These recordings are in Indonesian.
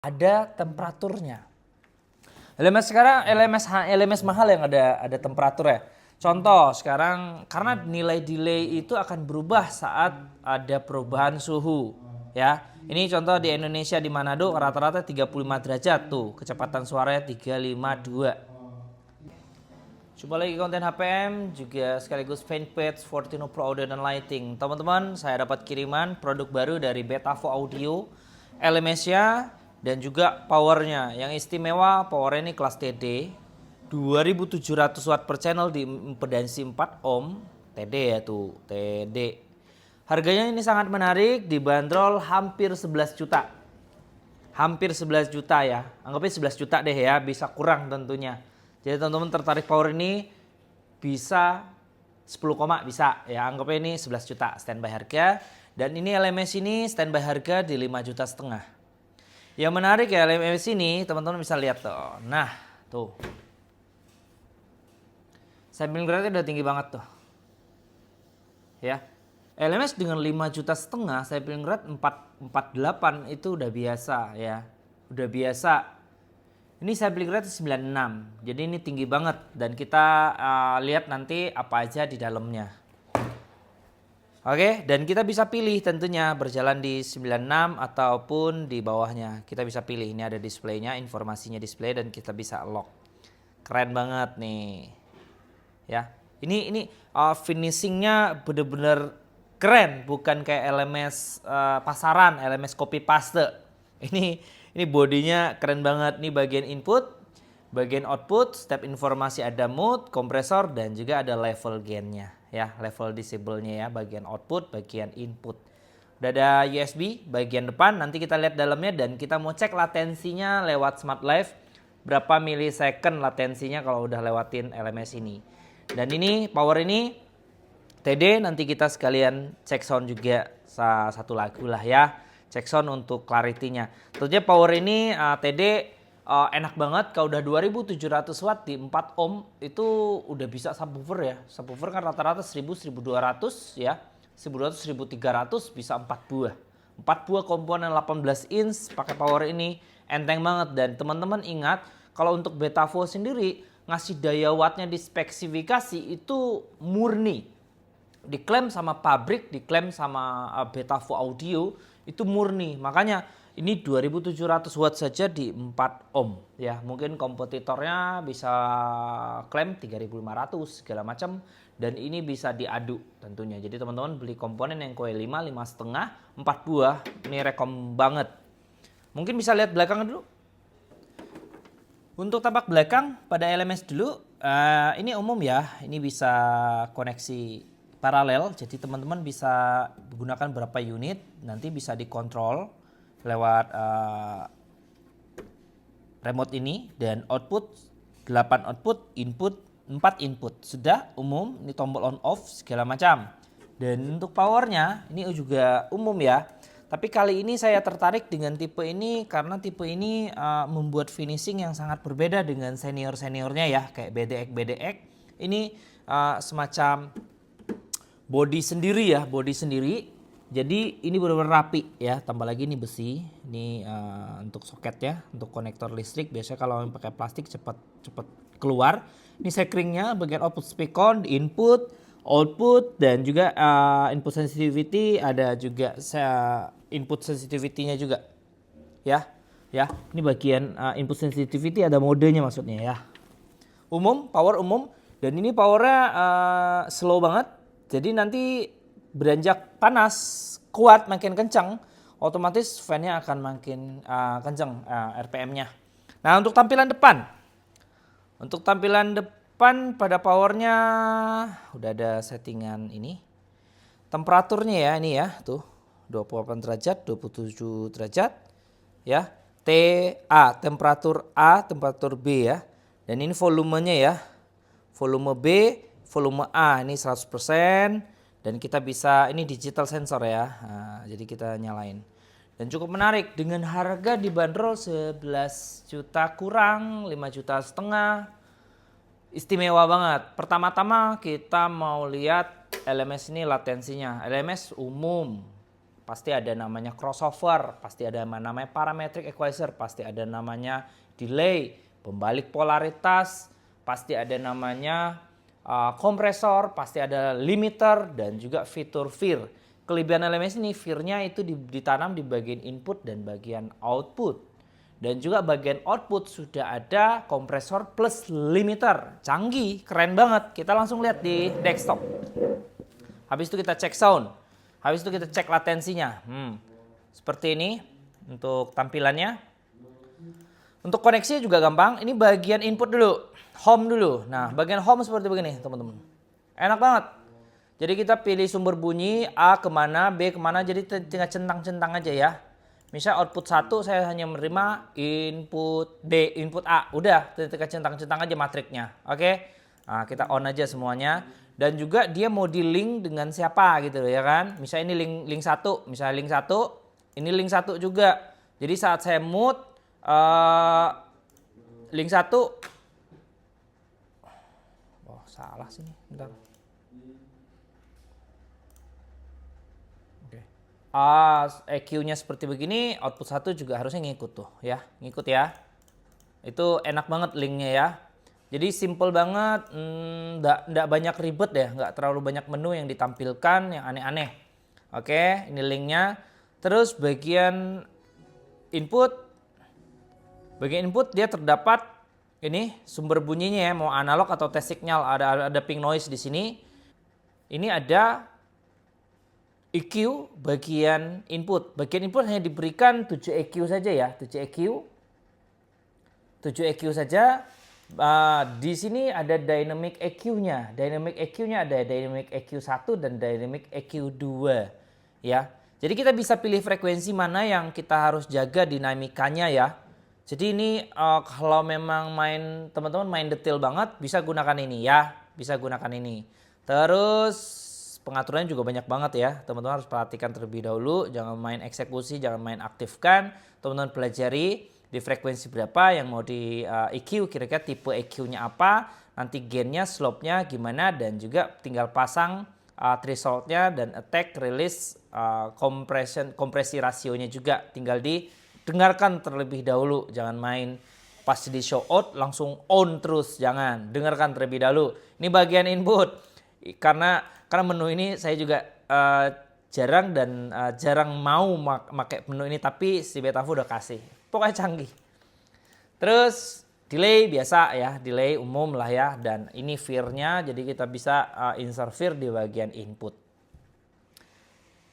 ada temperaturnya. LMS sekarang LMS mahal yang ada temperatur ya. Contoh sekarang karena nilai delay itu akan berubah saat ada perubahan suhu ya. Ini contoh di Indonesia di Manado rata-rata 35 derajat tuh, kecepatan suaranya 352. Coba lagi konten HPM juga sekaligus fanpage Fortino Pro Audio dan Lighting. Teman-teman, saya dapat kiriman produk baru dari Betavo Audio, LMS-nya dan juga powernya. Yang istimewa powernya ini kelas TD, 2700 watt per channel di impedansi 4 ohm. TD ya tuh, TD. Harganya ini sangat menarik, dibanderol hampir 11 juta. Hampir 11 juta ya, anggapnya 11 juta deh ya, bisa kurang tentunya. Jadi teman-teman tertarik power ini bisa 10 koma bisa ya, anggapnya ini 11 juta standby harga. Dan ini LMS ini standby harga di 5 juta setengah. Yang menarik ya LMS ini teman-teman bisa lihat tuh. Nah tuh, sampling rate udah tinggi banget tuh ya. LMS dengan 5 juta setengah sampling rate 448 itu udah biasa ya, udah biasa. Ini sampling rate 96, jadi ini tinggi banget dan kita lihat nanti apa aja di dalamnya. Oke, dan kita bisa pilih tentunya berjalan di 96 ataupun di bawahnya. Kita bisa pilih, ini ada displaynya, informasinya display dan kita bisa lock. Keren banget nih. Ya. Ini finishingnya bener-bener keren, bukan kayak LMS pasaran, LMS copy paste. Ini bodinya keren banget. Nih bagian input, bagian output, step informasi ada mode, kompresor dan juga ada level gainnya ya, level disable-nya ya, bagian output, bagian input. Udah ada USB bagian depan, nanti kita lihat dalamnya dan kita mau cek latensinya lewat Smart Live berapa milisecond latensinya kalau udah lewatin LMS ini. Dan ini power ini TD, nanti kita sekalian cek sound juga satu lagu lah ya. Cek sound untuk clarity-nya. Tentunya power ini TD enak banget. Kalau udah 2700 watt di 4 ohm itu udah bisa subwoofer ya. Subwoofer kan rata-rata 1000-1200 ya. 1200-1300 bisa 4 buah. 4 buah komponen 18 inch pakai power ini enteng banget. Dan teman-teman ingat kalau untuk Betavo sendiri ngasih daya wattnya di spesifikasi itu murni. Diklaim sama pabrik, diklaim sama Betavo Audio itu murni. Makanya ini 2700 watt saja di 4 ohm ya. Mungkin kompetitornya bisa klaim 3500 segala macam dan ini bisa diadu tentunya. Jadi teman-teman beli komponen yang coil 5, 5,5, 4 buah, ini rekom banget. Mungkin bisa lihat belakang dulu. Untuk tampak belakang pada LMS dulu, ini umum ya, ini bisa koneksi paralel, jadi teman-teman bisa menggunakan berapa unit, nanti bisa dikontrol lewat remote ini dan output 8 output, input 4 input, sudah umum, ini tombol on off segala macam. Dan untuk powernya ini juga umum ya. Tapi kali ini saya tertarik dengan tipe ini karena tipe ini membuat finishing yang sangat berbeda dengan senior-seniornya ya. Kayak BDX. Ini semacam body sendiri ya, body sendiri. Jadi ini benar-benar rapi ya. Tambah lagi ini besi. Ini untuk soketnya, untuk konektor listrik. Biasanya kalau yang pakai plastik cepat keluar. Ini sekringnya, bagian output speakon, input, output dan juga input sensitivity, ada juga input sensitivity-nya juga ya. Ini bagian input sensitivity ada modenya maksudnya ya. Umum, power umum dan ini powernya slow banget. Jadi nanti beranjak panas kuat makin kencang, otomatis fan-nya akan makin kencang RPM-nya. Nah, untuk tampilan depan. Untuk tampilan depan pada powernya udah ada settingan ini. Temperaturnya ya ini ya, tuh 28 derajat, 27 derajat ya. Temperatur A, temperatur B ya. Dan ini volumenya ya. Volume B, volume A ini 100% dan kita bisa, ini digital sensor ya. Nah, jadi kita nyalain. Dan cukup menarik dengan harga dibanderol 11 juta kurang, 5 juta setengah. Istimewa banget. Pertama-tama kita mau lihat LMS ini latensinya. LMS umum pasti ada namanya crossover, pasti ada namanya parametric equalizer, pasti ada namanya delay, pembalik polaritas, pasti ada namanya kompresor, pasti ada limiter, dan juga fitur VIR. Kelebihan LMS ini VIR-nya itu ditanam di bagian input dan bagian output. Dan juga bagian output sudah ada kompresor plus limiter. Canggih, keren banget. Kita langsung lihat di desktop. Habis itu kita cek sound. Habis itu kita cek latensinya. Seperti ini untuk tampilannya. Untuk koneksinya juga gampang. Ini bagian input dulu. Home dulu. Nah, bagian home seperti begini, teman-teman. Enak banget. Jadi kita pilih sumber bunyi A kemana, B kemana. Jadi tinggal centang-centang aja ya. Misal output 1 saya hanya menerima input B, input A. Udah, tinggal centang-centang aja matriknya. Oke. Nah, kita on aja semuanya. Dan juga dia mau di link dengan siapa gitu ya kan. Misal ini link 1, misalnya link 1, ini link 1 juga. Jadi saat saya mute link 1. Oh, salah sini. Bentar. EQ-nya seperti begini, output 1 juga harusnya ngikut tuh ya, ngikut ya. Itu enak banget linknya ya. Jadi simple banget, nggak banyak ribet ya, nggak terlalu banyak menu yang ditampilkan yang aneh-aneh. Oke, ini linknya. Terus bagian input dia terdapat ini sumber bunyinya ya, mau analog atau test signal, ada ping noise di sini. Ini ada EQ bagian input. Bagian input hanya diberikan 7 EQ saja ya, 7 EQ. 7 EQ saja. Di sini ada dynamic EQ-nya. Dynamic EQ-nya ada dynamic EQ 1 dan dynamic EQ 2 ya. Jadi kita bisa pilih frekuensi mana yang kita harus jaga dinamikanya ya. Jadi ini kalau memang teman-teman main detail banget bisa gunakan ini ya, bisa gunakan ini. Terus pengaturannya juga banyak banget ya, teman-teman harus perhatikan terlebih dahulu, jangan main eksekusi, jangan main aktifkan, teman-teman pelajari di frekuensi berapa yang mau di EQ, kira-kira tipe EQ-nya apa, nanti gain-nya, slope-nya gimana, dan juga tinggal pasang threshold-nya dan attack, release, kompresi rasionya juga tinggal didengarkan terlebih dahulu, jangan main pas di show out langsung on terus, jangan, dengarkan terlebih dahulu. Ini bagian input, karena menu ini saya juga jarang mau pakai menu ini, tapi si Betavu udah kasih. Pokoknya canggih. Terus delay biasa ya, delay umum lah ya, dan ini VIR-nya, jadi kita bisa insert VIR di bagian input.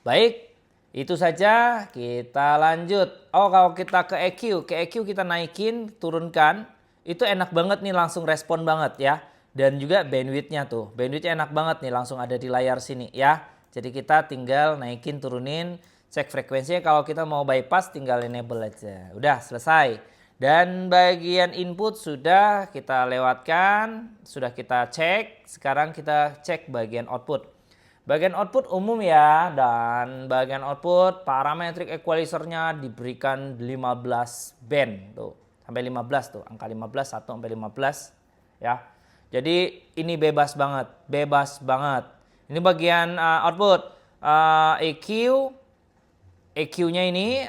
Baik, itu saja, kita lanjut. Oh, kalau kita ke EQ kita naikin, turunkan, itu enak banget nih, langsung respon banget ya. Dan juga bandwidth-nya tuh. Bandwidth-nya enak banget nih, langsung ada di layar sini ya. Jadi kita tinggal naikin, turunin, cek frekuensinya. Kalau kita mau bypass tinggal enable aja. Udah selesai. Dan bagian input sudah kita lewatkan, sudah kita cek. Sekarang kita cek bagian output. Bagian output umum ya, dan bagian output parametric equalizer-nya diberikan 15 band tuh. Sampai 15 tuh, angka 15, 1 sampai 15 ya. Jadi ini bebas banget. Ini bagian output EQ-nya ini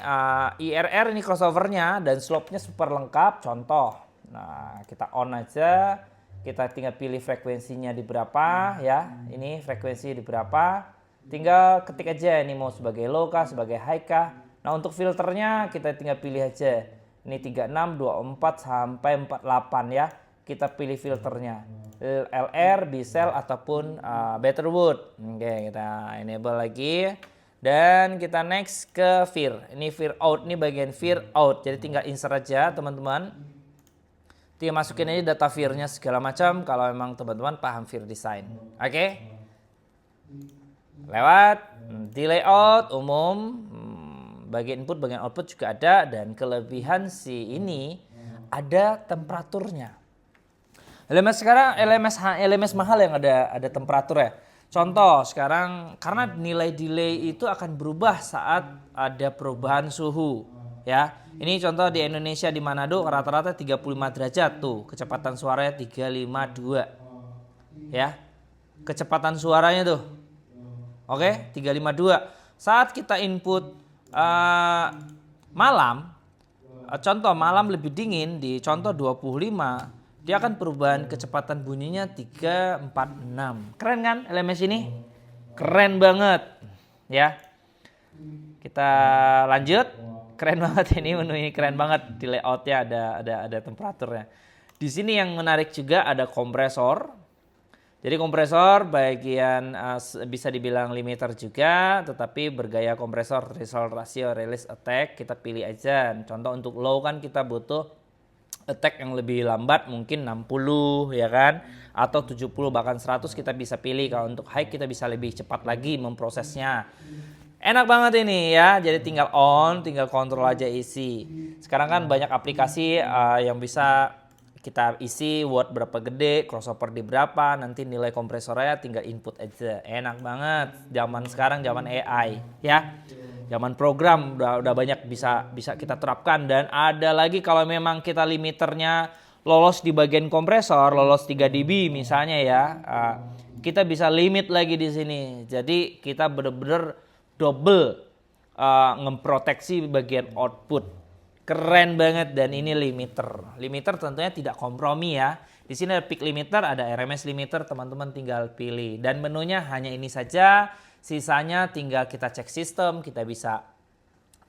IRR ini crossover-nya dan slope-nya super lengkap. Contoh, nah kita on aja, kita tinggal pilih frekuensinya di berapa ya. Ini frekuensi di berapa, tinggal ketik aja ini mau sebagai low kah, sebagai high kah. Nah untuk filternya kita tinggal pilih aja. Ini 36, 24 sampai 48 ya. Kita pilih filternya LR, B-cell ataupun Betterwood. Oke, kita enable lagi dan kita next ke VIR. Ini VIR out, ini bagian VIR out. Jadi tinggal insert aja teman-teman. Tinggal masukin aja data VIR-nya segala macam kalau memang teman-teman paham VIR design. Oke. Lewat delay out umum, bagian input, bagian output juga ada, dan kelebihan si ini ada temperaturnya. LMS mahal yang ada temperatur ya. Contoh sekarang karena nilai delay itu akan berubah saat ada perubahan suhu ya. Ini contoh di Indonesia di Manado rata-rata 35 derajat tuh, kecepatan suaranya 352. Ya. Kecepatan suaranya tuh. Oke, 352. Saat kita input malam, contoh malam lebih dingin di contoh 25, dia akan perubahan kecepatan bunyinya 346. Keren kan LMS ini? Keren banget ya. Kita lanjut. Keren banget ini menu ini, keren banget di layoutnya, ada temperaturnya. Di sini yang menarik juga ada kompresor. Jadi kompresor bagian bisa dibilang limiter juga, tetapi bergaya kompresor, threshold ratio, release attack kita pilih aja. Contoh untuk low kan kita butuh attack yang lebih lambat, mungkin 60 ya kan, atau 70 bahkan 100 kita bisa pilih. Kalau untuk high kita bisa lebih cepat lagi memprosesnya. Enak banget ini ya, jadi tinggal on, tinggal kontrol aja isi. Sekarang kan banyak aplikasi yang bisa kita isi watt berapa gede, crossover di berapa, nanti nilai kompresornya tinggal input aja. Enak banget, zaman sekarang zaman AI ya. Zaman program udah banyak bisa kita terapkan. Dan ada lagi kalau memang kita limiternya lolos di bagian kompresor, lolos 3 dB misalnya ya, kita bisa limit lagi di sini. Jadi kita bener-bener double ngeproteksi bagian output. Keren banget, dan ini limiter. Limiter tentunya tidak kompromi ya. Di sini ada peak limiter, ada RMS limiter, teman-teman tinggal pilih. Dan menunya hanya ini saja. Sisanya tinggal kita cek sistem, kita bisa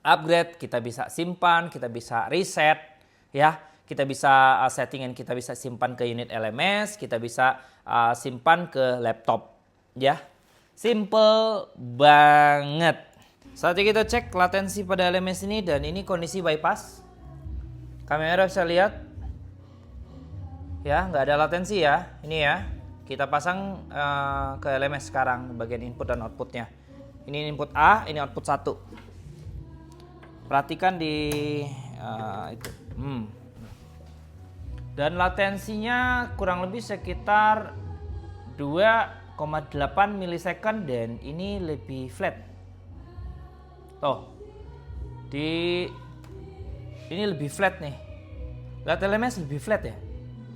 upgrade, kita bisa simpan, kita bisa reset ya. Kita bisa settingan, kita bisa simpan ke unit LMS, kita bisa simpan ke laptop ya. Simple banget. Saatnya kita cek latensi pada LMS ini, dan ini kondisi bypass. Kamera bisa lihat ya, nggak ada latensi ya. Ini ya, kita pasang ke LMS sekarang bagian input dan outputnya. Ini input A, ini output 1. Perhatikan di itu. Dan latensinya kurang lebih sekitar 2,8 milisecond, dan ini lebih flat. Tuh, ini lebih flat nih. Lihat LMS lebih flat ya,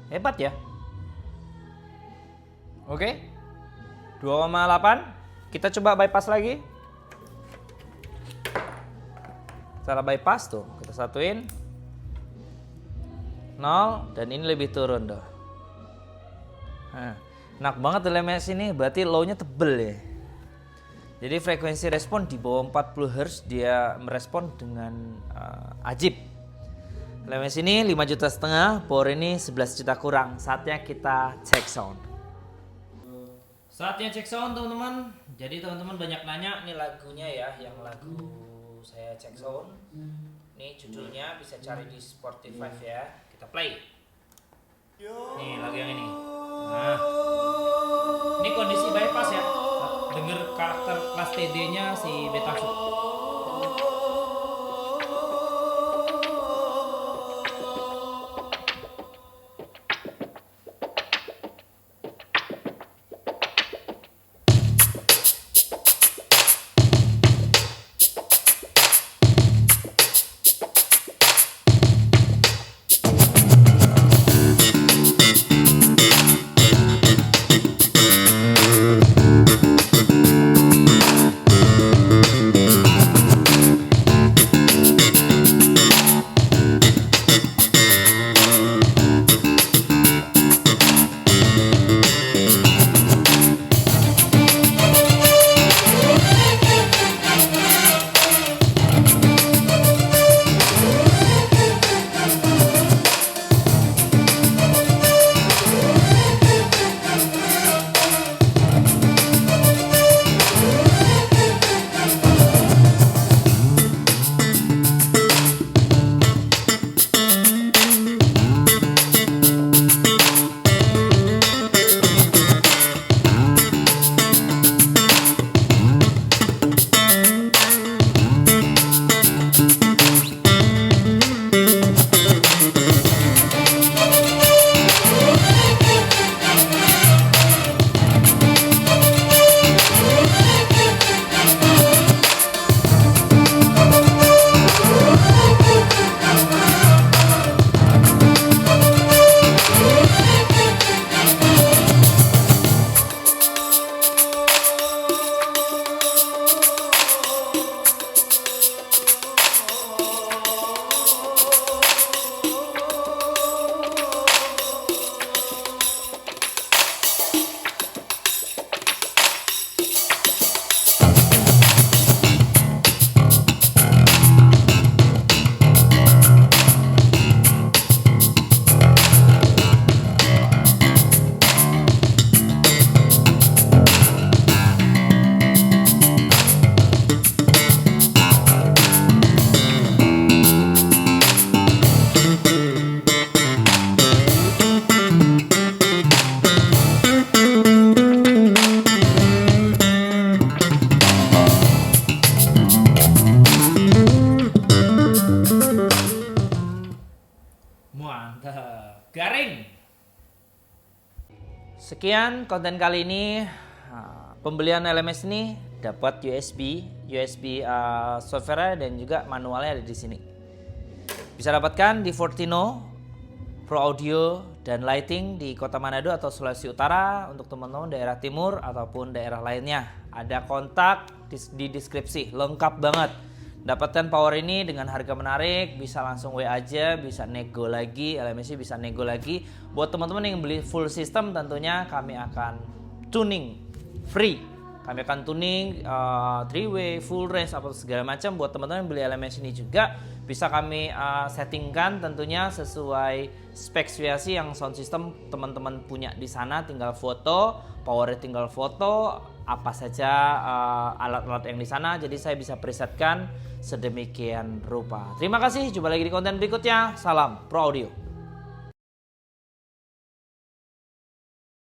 hebat ya. Oke, 2,8. Kita coba bypass lagi. Cara bypass tuh, kita satuin 0, dan ini lebih turun tuh. Nah, enak banget LMS ini, berarti low-nya tebel ya. Jadi frekuensi respon di bawah 40 Hz dia merespon dengan ajib. LMS ini 5,5 juta, power ini 11 juta kurang. Saatnya kita cek sound. Saatnya cek sound teman-teman. Jadi teman-teman banyak nanya, ini lagunya ya, yang lagu saya cek sound. Ini judulnya bisa cari di Spotify ya. Kita play. Nih lagu yang ini. Nah, ini kondisi bypass ya. Dengar karakter kelas TD-nya si Betasu. Mantap. Garing. Sekian konten kali ini. Pembelian LMS ini dapat USB software dan juga manualnya ada di sini. Bisa dapatkan di Fortino, Pro Audio dan Lighting di Kota Manado atau Sulawesi Utara untuk teman-teman daerah timur ataupun daerah lainnya. Ada kontak di deskripsi, lengkap banget. Dapatkan power ini dengan harga menarik, bisa langsung WA aja, bisa nego lagi, LMS bisa nego lagi. Buat teman-teman yang beli full system tentunya kami akan tuning free. Kami akan tuning 3-way, full range, apa segala macam. Buat teman-teman yang beli LMS ini juga bisa kami settingkan tentunya sesuai spesifikasi yang sound system teman-teman punya di sana. Tinggal foto, powernya tinggal foto, apa saja alat-alat yang di sana. Jadi saya bisa presetkan sedemikian rupa. Terima kasih, jumpa lagi di konten berikutnya. Salam Pro Audio.